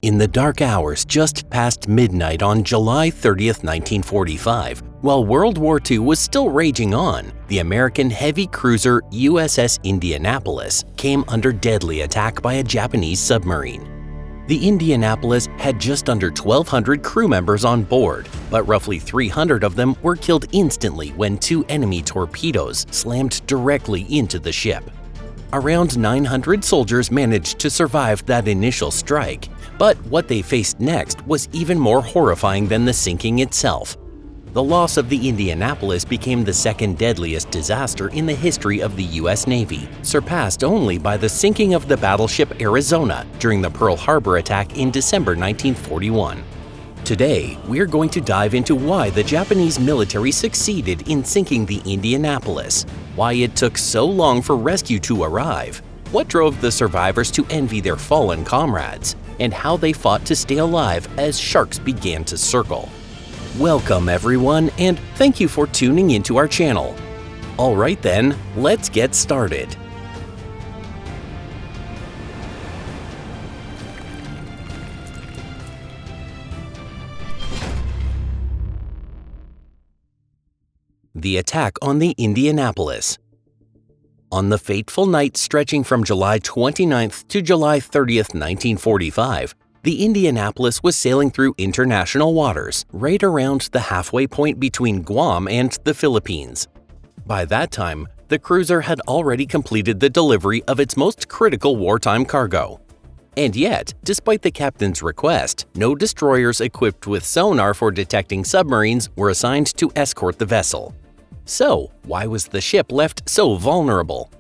In the dark hours just past midnight on July 30th, 1945, while World War II was still raging on, the American heavy cruiser USS Indianapolis came under deadly attack by a Japanese submarine. The Indianapolis had just under 1,200 crew members on board, but roughly 300 of them were killed instantly when two enemy torpedoes slammed directly into the ship. Around 900 soldiers managed to survive that initial strike, but what they faced next was even more horrifying than the sinking itself. The loss of the Indianapolis became the second deadliest disaster in the history of the U.S. Navy, surpassed only by the sinking of the battleship Arizona during the Pearl Harbor attack in December 1941. Today, we're going to dive into why the Japanese military succeeded in sinking the Indianapolis, why it took so long for rescue to arrive, what drove the survivors to envy their fallen comrades, and how they fought to stay alive as sharks began to circle. Welcome everyone, and thank you for tuning into our channel. Alright then, let's get started. The attack on the Indianapolis. On the fateful night stretching from July 29th to July 30th, 1945, the Indianapolis was sailing through international waters, right around the halfway point between Guam and the Philippines. By that time, the cruiser had already completed the delivery of its most critical wartime cargo. And yet, despite the captain's request, no destroyers equipped with sonar for detecting submarines were assigned to escort the vessel. So, why was the ship left so vulnerable?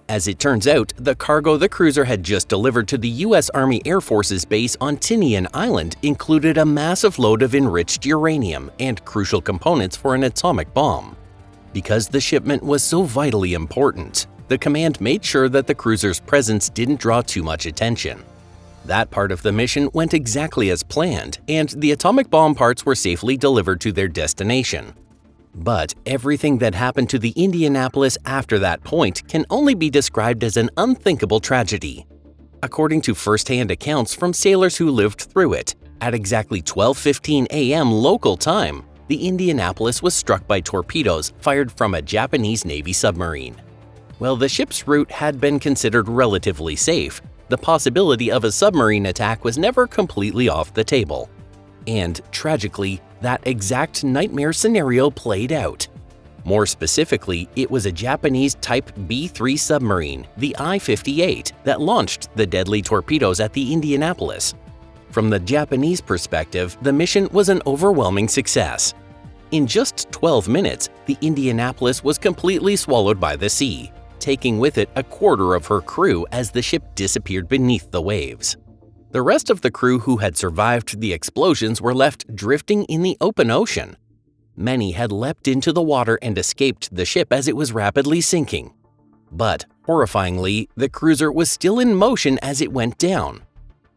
As it turns out, the cargo the cruiser had just delivered to the U.S. Army Air Force's base on Tinian Island included a massive load of enriched uranium and crucial components for an atomic bomb. Because the shipment was so vitally important, the command made sure that the cruiser's presence didn't draw too much attention. That part of the mission went exactly as planned, and the atomic bomb parts were safely delivered to their destination. But everything that happened to the Indianapolis after that point can only be described as an unthinkable tragedy. According to first-hand accounts from sailors who lived through it, at exactly 12:15 a.m. local time, the Indianapolis was struck by torpedoes fired from a Japanese Navy submarine. While the ship's route had been considered relatively safe, the possibility of a submarine attack was never completely off the table. And, tragically, that exact nightmare scenario played out. More specifically, it was a Japanese Type B-3 submarine, the I-58, that launched the deadly torpedoes at the Indianapolis. From the Japanese perspective, the mission was an overwhelming success. In just 12 minutes, the Indianapolis was completely swallowed by the sea, taking with it a quarter of her crew as the ship disappeared beneath the waves. The rest of the crew who had survived the explosions were left drifting in the open ocean. Many had leapt into the water and escaped the ship as it was rapidly sinking. But, horrifyingly, the cruiser was still in motion as it went down.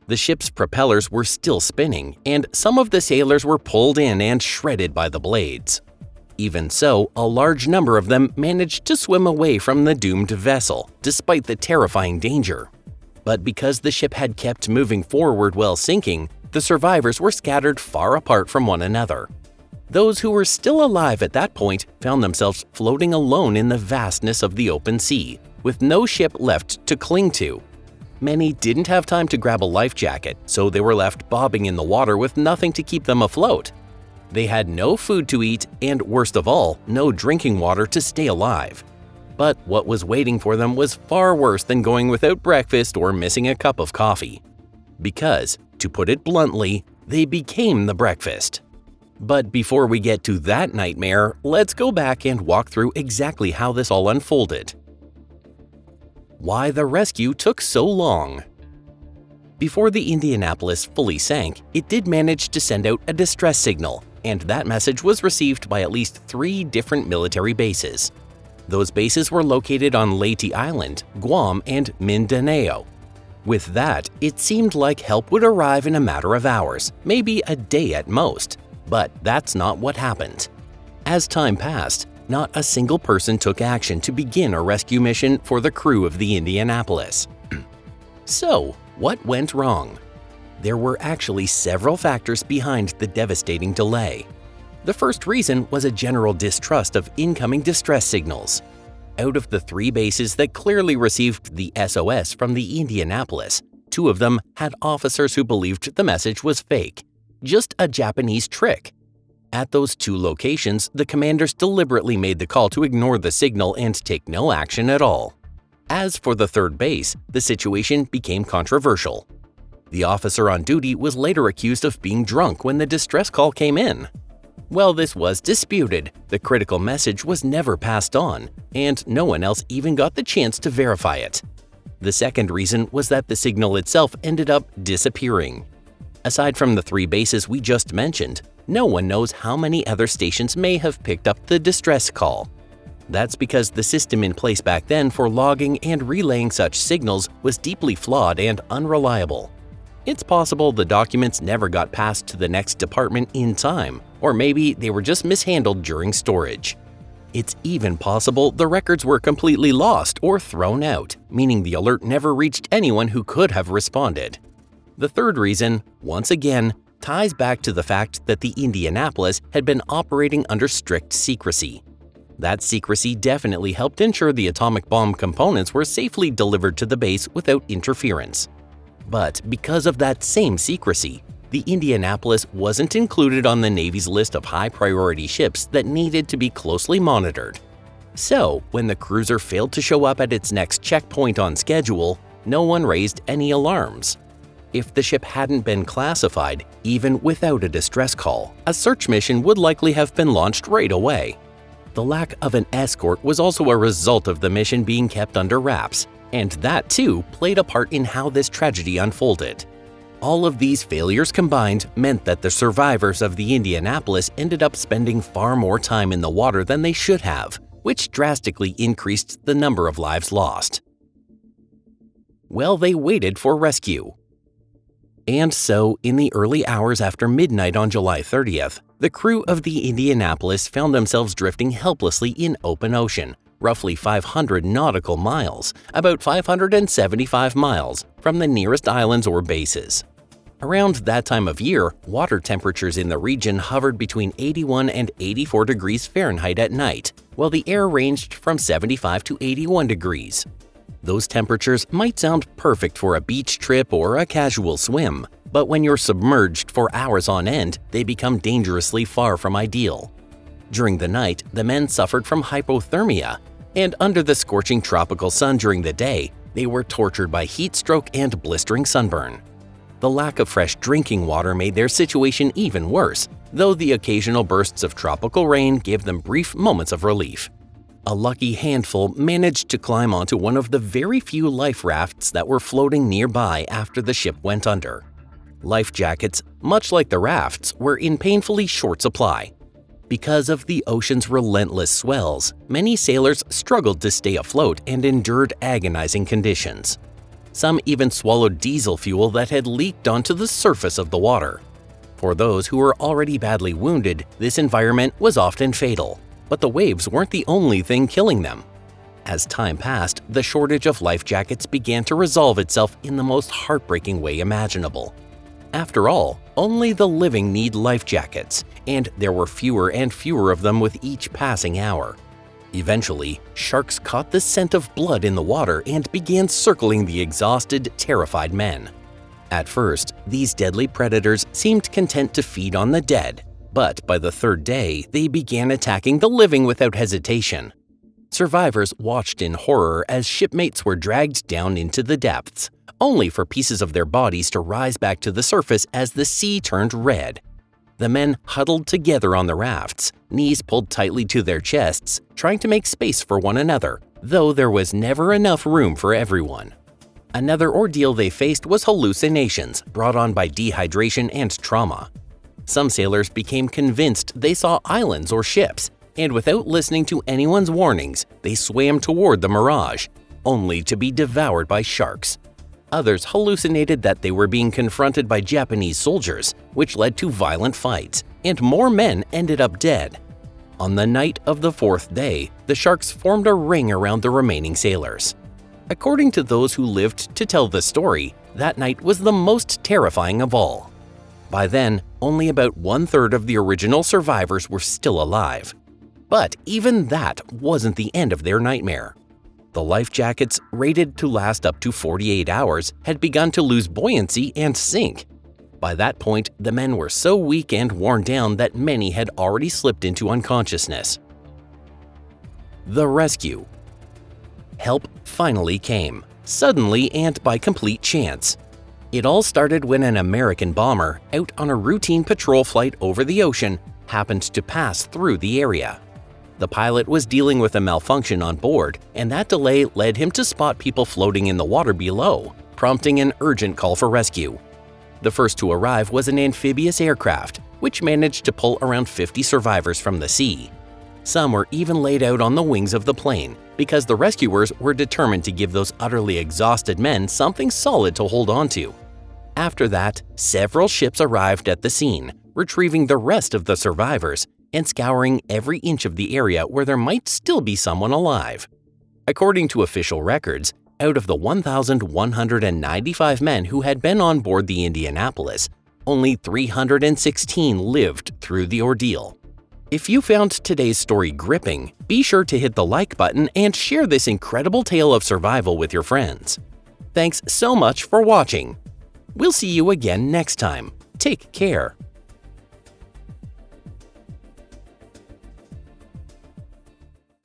The ship's propellers were still spinning, and some of the sailors were pulled in and shredded by the blades. Even so, a large number of them managed to swim away from the doomed vessel, despite the terrifying danger. But because the ship had kept moving forward while sinking, the survivors were scattered far apart from one another. Those who were still alive at that point found themselves floating alone in the vastness of the open sea, with no ship left to cling to. Many didn't have time to grab a life jacket, so they were left bobbing in the water with nothing to keep them afloat. They had no food to eat and, worst of all, no drinking water to stay alive. But what was waiting for them was far worse than going without breakfast or missing a cup of coffee. Because, to put it bluntly, they became the breakfast. But before we get to that nightmare, let's go back and walk through exactly how this all unfolded. Why the rescue took so long. Before the Indianapolis fully sank, it did manage to send out a distress signal, and that message was received by at least 3 different military bases. Those bases were located on Leyte Island, Guam, and Mindanao. With that, it seemed like help would arrive in a matter of hours, maybe a day at most. But that's not what happened. As time passed, not a single person took action to begin a rescue mission for the crew of the Indianapolis. So, what went wrong? There were actually several factors behind the devastating delay. The first reason was a general distrust of incoming distress signals. Out of the 3 bases that clearly received the SOS from the Indianapolis, 2 of them had officers who believed the message was fake, just a Japanese trick. At those 2 locations, the commanders deliberately made the call to ignore the signal and take no action at all. As for the 3rd base, the situation became controversial. The officer on duty was later accused of being drunk when the distress call came in. While this was disputed, the critical message was never passed on, and no one else even got the chance to verify it. The second reason was that the signal itself ended up disappearing. Aside from the 3 bases we just mentioned, no one knows how many other stations may have picked up the distress call. That's because the system in place back then for logging and relaying such signals was deeply flawed and unreliable. It's possible the documents never got passed to the next department in time, or maybe they were just mishandled during storage. It's even possible the records were completely lost or thrown out, meaning the alert never reached anyone who could have responded. The third reason, once again, ties back to the fact that the Indianapolis had been operating under strict secrecy. That secrecy definitely helped ensure the atomic bomb components were safely delivered to the base without interference. But because of that same secrecy, the Indianapolis wasn't included on the Navy's list of high-priority ships that needed to be closely monitored. So, when the cruiser failed to show up at its next checkpoint on schedule, no one raised any alarms. If the ship hadn't been classified, even without a distress call, a search mission would likely have been launched right away. The lack of an escort was also a result of the mission being kept under wraps, and that too played a part in how this tragedy unfolded. All of these failures combined meant that the survivors of the Indianapolis ended up spending far more time in the water than they should have, which drastically increased the number of lives lost. Well, they waited for rescue. And so, in the early hours after midnight on July 30th, the crew of the Indianapolis found themselves drifting helplessly in open ocean, roughly 500 nautical miles, about 575 miles, from the nearest islands or bases. Around that time of year, water temperatures in the region hovered between 81 and 84 degrees Fahrenheit at night, while the air ranged from 75 to 81 degrees. Those temperatures might sound perfect for a beach trip or a casual swim, but when you're submerged for hours on end, they become dangerously far from ideal. During the night, the men suffered from hypothermia, and under the scorching tropical sun during the day, they were tortured by heat stroke and blistering sunburn. The lack of fresh drinking water made their situation even worse, though the occasional bursts of tropical rain gave them brief moments of relief. A lucky handful managed to climb onto one of the very few life rafts that were floating nearby after the ship went under. Life jackets, much like the rafts, were in painfully short supply. Because of the ocean's relentless swells, many sailors struggled to stay afloat and endured agonizing conditions. Some even swallowed diesel fuel that had leaked onto the surface of the water. For those who were already badly wounded, this environment was often fatal, but the waves weren't the only thing killing them. As time passed, the shortage of life jackets began to resolve itself in the most heartbreaking way imaginable. After all, only the living need life jackets, and there were fewer and fewer of them with each passing hour. Eventually, sharks caught the scent of blood in the water and began circling the exhausted, terrified men. At first, these deadly predators seemed content to feed on the dead, but by the 3rd day, they began attacking the living without hesitation. Survivors watched in horror as shipmates were dragged down into the depths, only for pieces of their bodies to rise back to the surface as the sea turned red. The men huddled together on the rafts, knees pulled tightly to their chests, trying to make space for one another, though there was never enough room for everyone. Another ordeal they faced was hallucinations brought on by dehydration and trauma. Some sailors became convinced they saw islands or ships, and without listening to anyone's warnings, they swam toward the mirage, only to be devoured by sharks. Others hallucinated that they were being confronted by Japanese soldiers, which led to violent fights, and more men ended up dead. On the night of the 4th day, the sharks formed a ring around the remaining sailors. According to those who lived to tell the story, That night was the most terrifying of all. By then, only about 1/3 of the original survivors were still alive. But even that wasn't the end of their nightmare. The life jackets, rated to last up to 48 hours, had begun to lose buoyancy and sink. By that point, the men were so weak and worn down that many had already slipped into unconsciousness. The rescue. Help finally came, suddenly and by complete chance. It all started when an American bomber, out on a routine patrol flight over the ocean, happened to pass through the area. The pilot was dealing with a malfunction on board, and that delay led him to spot people floating in the water below, prompting an urgent call for rescue. The first to arrive was an amphibious aircraft, which managed to pull around 50 survivors from the sea. Some were even laid out on the wings of the plane, because the rescuers were determined to give those utterly exhausted men something solid to hold on to. After that, several ships arrived at the scene, retrieving the rest of the survivors and scouring every inch of the area where there might still be someone alive. According to official records, out of the 1,195 men who had been on board the Indianapolis, only 316 lived through the ordeal. If you found today's story gripping, be sure to hit the like button and share this incredible tale of survival with your friends. Thanks so much for watching. We'll see you again next time. Take care.